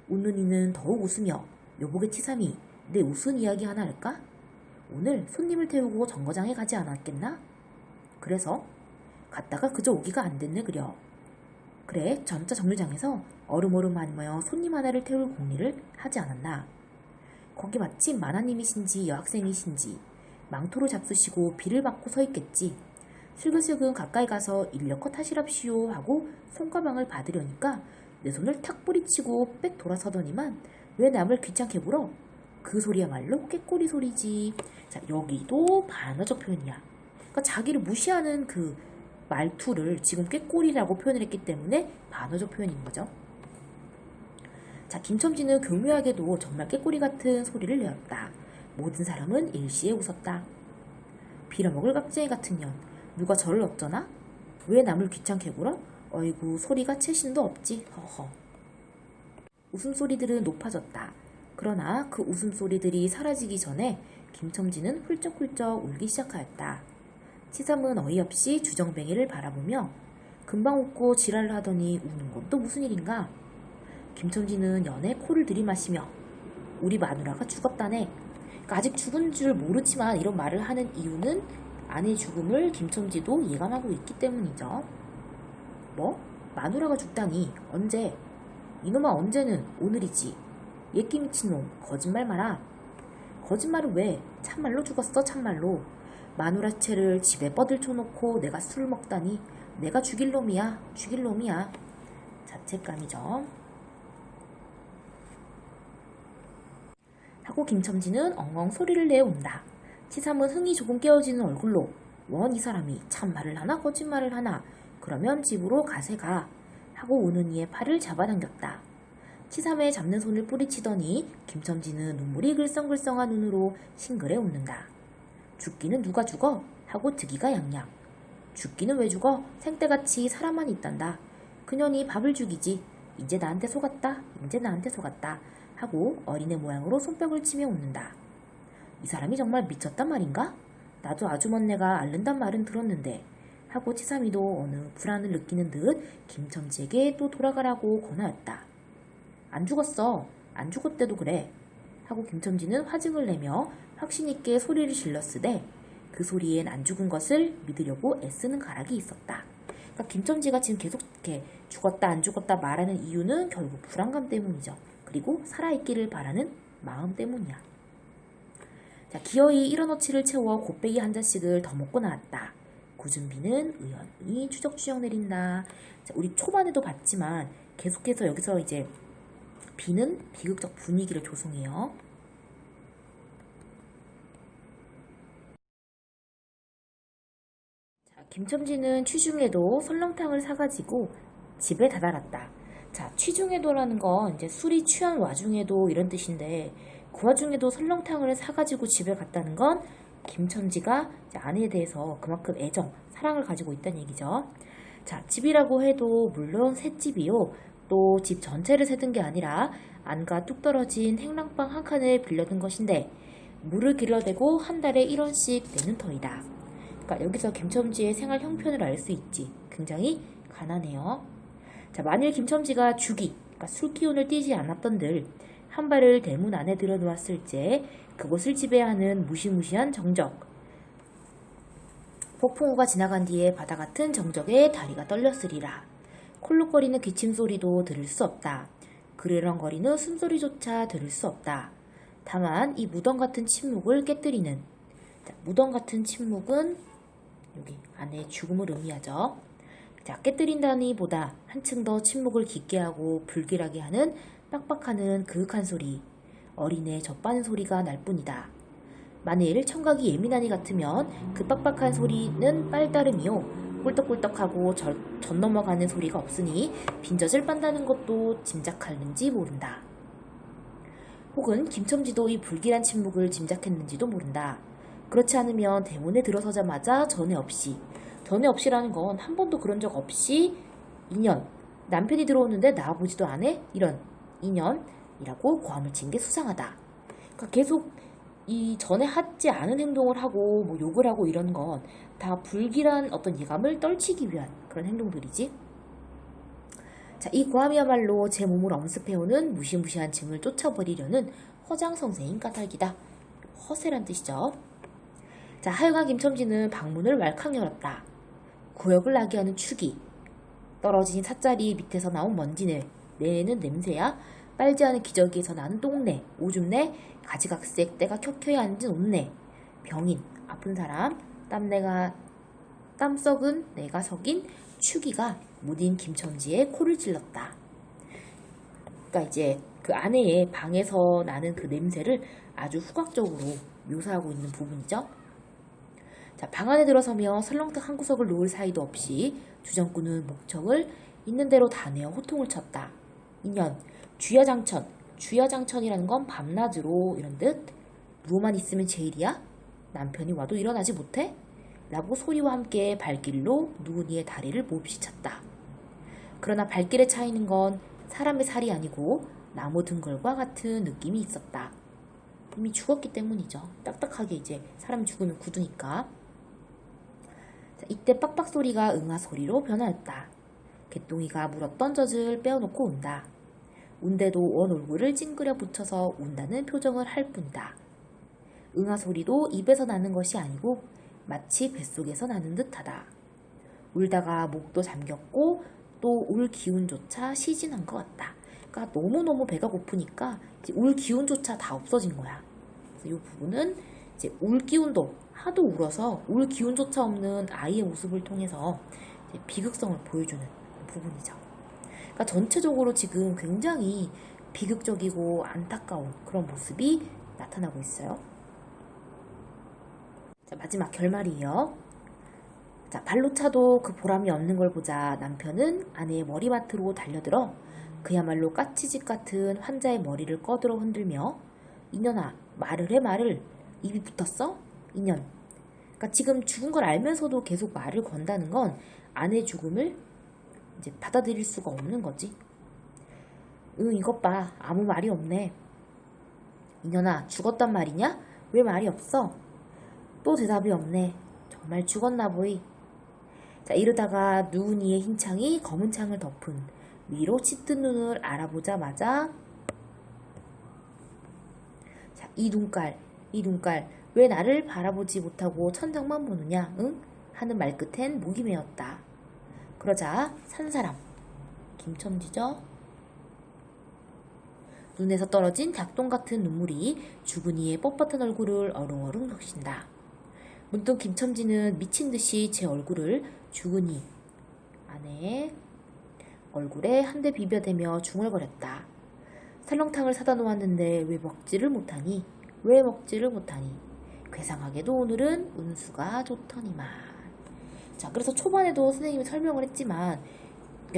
웃는 이는 더욱 웃으며 여보게 치삼이 내 웃은 이야기 하나 할까? 오늘 손님을 태우고 정거장에 가지 않았겠나? 그래서 갔다가 그저 오기가 안 됐네 그려. 그래 전자 정류장에서 얼음하며 손님 하나를 태울 공리를 하지 않았나. 거기 마침 만화님이신지 여학생이신지 망토로 잡수시고 비를 받고 서 있겠지. 슬근슬근 가까이 가서 인력컷 하시랍시오 하고 손가방을 받으려니까 내 손을 탁 뿌리치고 빽 돌아서더니만 왜 남을 귀찮게 물어? 그 소리야말로 꾀꼬리 소리지. 자 여기도 반어적 표현이야. 그러니까 자기를 무시하는 그 말투를 지금 꾀꼬리라고 표현을 했기 때문에 반어적 표현인 거죠. 자 김첨지는 교묘하게도 정말 꾀꼬리 같은 소리를 내었다. 모든 사람은 일시에 웃었다. 빌어먹을 깍쟁이 같은 년. 누가 저를 어쩌나? 왜 남을 귀찮게 굴어? 어이구 소리가 채신도 없지. 허허. 웃음소리들은 높아졌다. 그러나 그 웃음소리들이 사라지기 전에 김첨지는 훌쩍훌쩍 울기 시작하였다. 치삼은 어이없이 주정뱅이를 바라보며 금방 웃고 지랄을 하더니 우는 건 또 무슨 일인가? 김첨지는 연에 코를 들이마시며 우리 마누라가 죽었다네. 그러니까 아직 죽은 줄 모르지만 이런 말을 하는 이유는 아내의 죽음을 김첨지도 예감하고 있기 때문이죠. 뭐? 마누라가 죽다니? 언제? 이놈아 언제는 오늘이지. 예끼 미친놈 거짓말 마라. 거짓말을 왜? 참말로 죽었어 참말로. 마누라채를 집에 뻗들쳐놓고 내가 술을 먹다니 내가 죽일 놈이야 죽일 놈이야. 자책감이죠. 하고 김첨지는 엉엉 소리를 내어온다. 치삼은 흥이 조금 깨어지는 얼굴로 원 이 사람이 참말을 하나 거짓말을 하나 그러면 집으로 가세가 하고 우는 이의 팔을 잡아당겼다. 치삼의 잡는 손을 뿌리치더니 김첨지는 눈물이 글썽글썽한 눈으로 싱그레 웃는다. 죽기는 누가 죽어? 하고 득이가 양양. 죽기는 왜 죽어? 생때같이 사람만 있단다. 그년이 밥을 죽이지. 이제 나한테 속았다. 이제 나한테 속았다. 하고 어린애 모양으로 손뼉을 치며 웃는다. 이 사람이 정말 미쳤단 말인가? 나도 아주먼네가 앓는단 말은 들었는데 하고 치삼이도 어느 불안을 느끼는 듯 김첨지에게 또 돌아가라고 권하였다. 안 죽었어. 안 죽었대도 그래. 하고 김첨지는 화증을 내며 확신 있게 소리를 질렀으되 그 소리엔 안 죽은 것을 믿으려고 애쓰는 가락이 있었다. 그러니까 김첨지가 지금 계속 이렇게 죽었다 안 죽었다 말하는 이유는 결국 불안감 때문이죠. 그리고 살아있기를 바라는 마음 때문이야. 자, 기어이 일어너치를 채워 곱빼기 한 잔씩을 더 먹고 나왔다. 구준비는 의연히 추적추적 내린다. 자, 우리 초반에도 봤지만 계속해서 여기서 이제 비는 비극적 분위기를 조성해요. 자, 김첨지는 취중에도 설렁탕을 사가지고 집에 다다랐다. 자, 취중에도라는 건 이제 술이 취한 와중에도 이런 뜻인데 그 와중에도 설렁탕을 사가지고 집에 갔다는 건 김첨지가 아내에 대해서 그만큼 애정, 사랑을 가지고 있다는 얘기죠. 자, 집이라고 해도 물론 새 집이요. 또 집 전체를 세든 게 아니라 안과 뚝 떨어진 행랑방 한 칸을 빌려둔 것인데 물을 길러대고 한 달에 1원씩 내는 터이다. 그러니까 여기서 김첨지의 생활 형편을 알 수 있지. 굉장히 가난해요. 자, 만일 김첨지가 그러니까 술 기운을 띠지 않았던들 한 발을 대문 안에 들여놓았을지 그곳을 지배하는 무시무시한 정적. 폭풍우가 지나간 뒤에 바다 같은 정적에 다리가 떨렸으리라. 콜록거리는 기침소리도 들을 수 없다. 그르렁거리는 숨소리조차 들을 수 없다. 다만 이 무덤 같은 침묵을 깨뜨리는 무덤 같은 침묵은 여기 안에 죽음을 의미하죠. 자, 깨뜨린다니 보다 한층 더 침묵을 깊게 하고 불길하게 하는 빡빡하는 그윽한 소리, 어린애 젖바는 소리가 날 뿐이다. 만일 청각이 예민하니 같으면 그 빡빡한 소리는 빨다름이요. 꿀떡꿀떡하고 젖 넘어가는 소리가 없으니 빈젖을 빤다는 것도 짐작하는지 모른다. 혹은 김첨지도 이 불길한 침묵을 짐작했는지도 모른다. 그렇지 않으면 대문에 들어서자마자 전에 없이라는 건 한 번도 그런 적 없이 2년 남편이 들어오는데 나와보지도 않아? 이런 2년이라고 고함을 친 게 수상하다. 그러니까 계속 이 전에 하지 않은 행동을 하고 뭐 욕을 하고 이런 건 다 불길한 어떤 예감을 떨치기 위한 그런 행동들이지. 자, 이 고함이야말로 제 몸을 엄습해오는 무시무시한 짐을 쫓아버리려는 허장성세인 까닭이다. 허세란 뜻이죠. 자, 하여간 김첨지는 방문을 왈칵 열었다. 구역을 나게 하는 축이, 떨어진 삿자리 밑에서 나온 먼지네, 내는 냄새야, 빨지 않은 기저귀에서 나는 똥내, 오줌내, 가지각색 때가 켜켜이 앉은 옷내, 병인, 아픈 사람, 땀 썩은 내가 석인 축이가 무딘 김첨지의 코를 찔렀다. 그러니까 이제 그 아내의 방에서 나는 그 냄새를 아주 후각적으로 묘사하고 있는 부분이죠. 자, 방 안에 들어서며 설렁탕 한 구석을 놓을 사이도 없이 주정꾼은 목청을 있는 대로 다 내어 호통을 쳤다. 인연, 주야장천이라는 건 밤낮으로 이런 듯. 누워만 있으면 제일이야? 남편이 와도 일어나지 못해? 라고 소리와 함께 발길로 누구니의 다리를 몹시 찼다. 그러나 발길에 차이는 건 사람의 살이 아니고 나무 등걸과 같은 느낌이 있었다. 이미 죽었기 때문이죠. 딱딱하게 이제 사람이 죽으면 굳으니까. 자, 이때 빡빡 소리가 응아 소리로 변하였다. 개똥이가 물었던 젖을 빼어놓고 운다. 운대도 원 얼굴을 찡그려 붙여서 운다는 표정을 할 뿐이다. 응아 소리도 입에서 나는 것이 아니고 마치 뱃속에서 나는 듯하다. 울다가 목도 잠겼고 또 울 기운조차 시진한 것 같다. 그러니까 너무너무 배가 고프니까 이제 울 기운조차 다 없어진 거야. 그래서 이 부분은 이제 울 기운도 하도 울어서 울 기운조차 없는 아이의 모습을 통해서 이제 비극성을 보여주는 부분이죠. 그러니까 전체적으로 지금 굉장히 비극적이고 안타까운 그런 모습이 나타나고 있어요. 자, 마지막 결말이에요. 자, 발로 차도 그 보람이 없는 걸 보자 남편은 아내의 머리맡으로 달려들어 그야말로 까치집 같은 환자의 머리를 꺼들어 흔들며 이년아 말을 해 말을 입이 붙었어? 이년. 그러니까 지금 죽은 걸 알면서도 계속 말을 건다는 건 아내의 죽음을 이제 받아들일 수가 없는 거지. 응, 이것 봐. 아무 말이 없네. 이년아 죽었단 말이냐? 왜 말이 없어? 또 대답이 없네. 정말 죽었나 보이. 자, 이러다가 누운이의 흰 창이 검은 창을 덮은 위로 짙은 눈을 알아보자마자 자, 이 눈깔 왜 나를 바라보지 못하고 천장만 보느냐 응? 하는 말끝엔 목이 메었다. 그러자 산 사람 김첨지죠. 눈에서 떨어진 닭똥 같은 눈물이 죽은 이의 뻣뻣한 얼굴을 어릉어릉 적신다. 문득 김첨지는 미친 듯이 제 얼굴을 죽은 이 아내의 얼굴에 한 대 비벼대며 중얼거렸다. 설렁탕을 사다 놓았는데 왜 먹지를 못하니? 괴상하게도 오늘은 운수가 좋더니만. 자, 그래서 초반에도 선생님이 설명을 했지만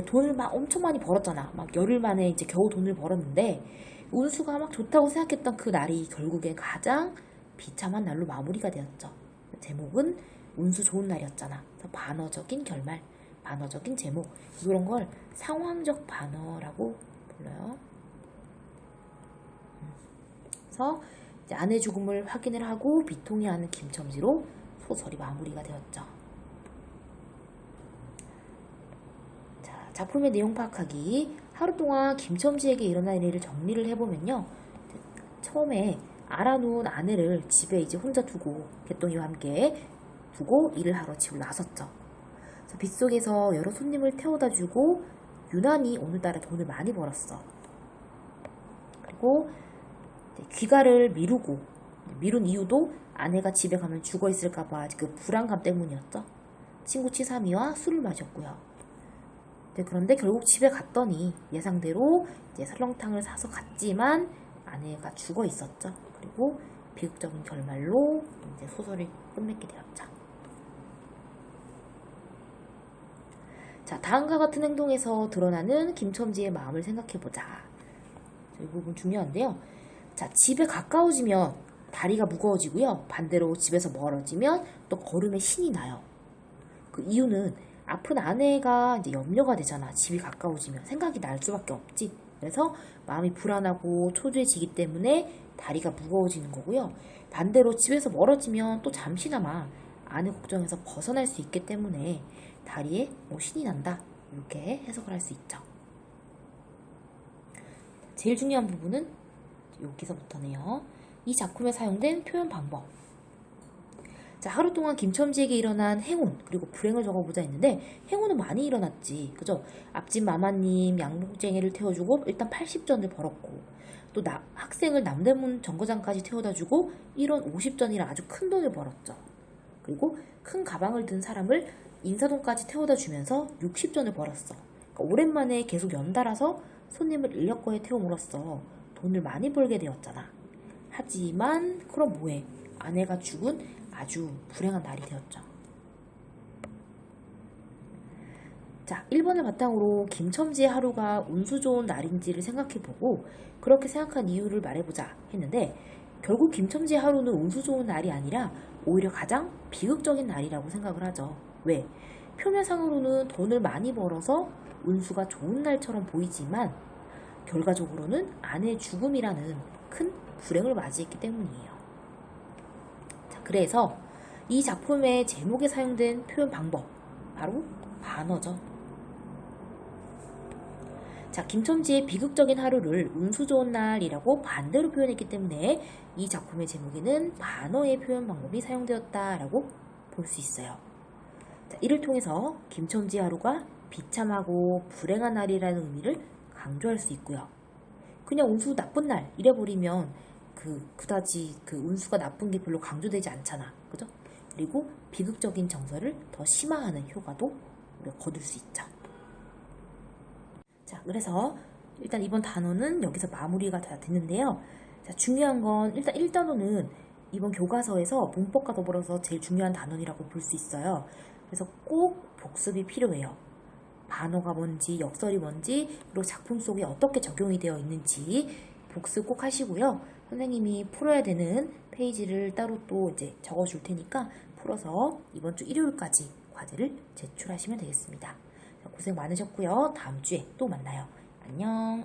돈을 막 엄청 많이 벌었잖아. 막 열흘 만에 이제 겨우 돈을 벌었는데 운수가 막 좋다고 생각했던 그 날이 결국엔 가장 비참한 날로 마무리가 되었죠. 제목은 운수 좋은 날이었잖아. 그래서 반어적인 결말, 반어적인 제목, 이런 걸 상황적 반어라고 불러요. 그래서 이제 아내 죽음을 확인을 하고 비통해하는 김첨지로 소설이 마무리가 되었죠. 자, 작품의 내용 파악하기. 하루 동안 김첨지에게 일어난 일을 정리를 해보면요. 처음에 알아놓은 아내를 집에 이제 혼자 두고 개똥이와 함께 두고 일을 하러 집을 나섰죠. 빗속에서 여러 손님을 태워다 주고 유난히 오늘따라 돈을 많이 벌었어. 그리고 귀가를 미룬 이유도 아내가 집에 가면 죽어 있을까봐 그 불안감 때문이었죠. 친구 치삼이와 술을 마셨고요. 그런데 결국 집에 갔더니 예상대로 이제 설렁탕을 사서 갔지만 아내가 죽어 있었죠. 그리고 비극적인 결말로 이제 소설이 끝맺게 되었죠. 자, 다음과 같은 행동에서 드러나는 김첨지의 마음을 생각해보자. 이 부분 중요한데요. 자, 집에 가까워지면 다리가 무거워지고요. 반대로 집에서 멀어지면 또 걸음에 신이 나요. 그 이유는 아픈 아내가 이제 염려가 되잖아. 집이 가까워지면 생각이 날 수밖에 없지. 그래서 마음이 불안하고 초조해지기 때문에 다리가 무거워지는 거고요. 반대로 집에서 멀어지면 또 잠시나마 아내 걱정에서 벗어날 수 있기 때문에 다리에 신이 난다. 이렇게 해석을 할 수 있죠. 제일 중요한 부분은 여기서부터네요. 이 작품에 사용된 표현 방법. 자, 하루 동안 김첨지에게 일어난 행운 그리고 불행을 적어보자 했는데 행운은 많이 일어났지. 그죠? 앞집 마마님 양복쟁이를 태워주고 일단 80전을 벌었고 또 학생을 남대문 정거장까지 태워다주고 1원 50전이라 아주 큰 돈을 벌었죠. 그리고 큰 가방을 든 사람을 인사동까지 태워다 주면서 60전을 벌었어. 그러니까 오랜만에 계속 연달아서 손님을 인력거에 태움으로써 돈을 많이 벌게 되었잖아. 하지만 그럼 뭐해? 아내가 죽은 아주 불행한 날이 되었죠. 자, 1번을 바탕으로 김첨지의 하루가 운수 좋은 날인지를 생각해보고 그렇게 생각한 이유를 말해보자 했는데 결국 김첨지 하루는 운수 좋은 날이 아니라 오히려 가장 비극적인 날이라고 생각을 하죠. 왜? 표면상으로는 돈을 많이 벌어서 운수가 좋은 날처럼 보이지만 결과적으로는 아내의 죽음이라는 큰 불행을 맞이했기 때문이에요. 자, 그래서 이 작품의 제목에 사용된 표현 방법, 바로 반어죠. 자, 김첨지의 비극적인 하루를 운수 좋은 날이라고 반대로 표현했기 때문에 이 작품의 제목에는 반어의 표현 방법이 사용되었다라고 볼 수 있어요. 자, 이를 통해서 김첨지 하루가 비참하고 불행한 날이라는 의미를 강조할 수 있고요. 그냥 운수 나쁜 날 이래버리면 그다지 운수가 나쁜 게 별로 강조되지 않잖아. 그죠? 그리고 비극적인 정서를 더 심화하는 효과도 우리가 거둘 수 있죠. 자, 그래서 일단 이번 단어는 여기서 마무리가 다 됐는데요. 자, 중요한 건 일단 1단어는 이번 교과서에서 문법과 더불어서 제일 중요한 단원이라고 볼 수 있어요. 그래서 꼭 복습이 필요해요. 반어가 뭔지, 역설이 뭔지, 그리고 작품 속에 어떻게 적용이 되어 있는지 복습 꼭 하시고요. 선생님이 풀어야 되는 페이지를 따로 또 이제 적어줄 테니까 풀어서 이번 주 일요일까지 과제를 제출하시면 되겠습니다. 고생 많으셨고요. 다음 주에 또 만나요. 안녕.